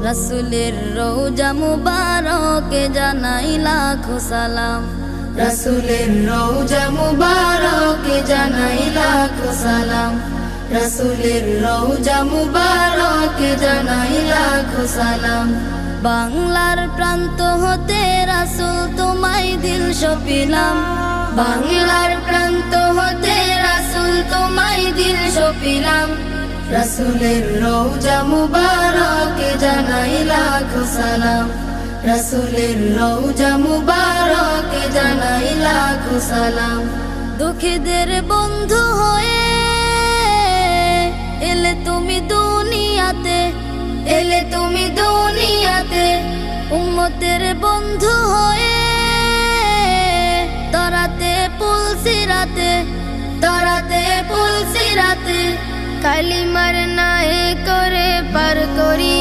রাসূলের রওজা মুবারকে জানাই লাখো সালাম। রাসূলের রওজা মুবারকে জানাই লাখো সালাম। রাসূলের রওজা মুবারকে জানাই লাখো সালাম। বাংলার প্রান্ত হতে রাসূল তোমায় দিল সপিলাম। বাংলার প্রান্ত হতে রাসূল তোমায় দিল সপিলাম। রাসূলের রওজা মুবারকে জানাই লাখো সালাম। রাসূলের রওজা মুবারকে জানাই লাখো সালাম। দুঃখীদের বন্ধু হয়ে এলে তুমি দুনিয়াতে, এলে তুমি দুনিয়াতে। উম্মতের বন্ধু হয়ে তরাতে পুলসিরাতে, তরাতে পুলসিরাতে। কালিমার নায়ে করে পার করি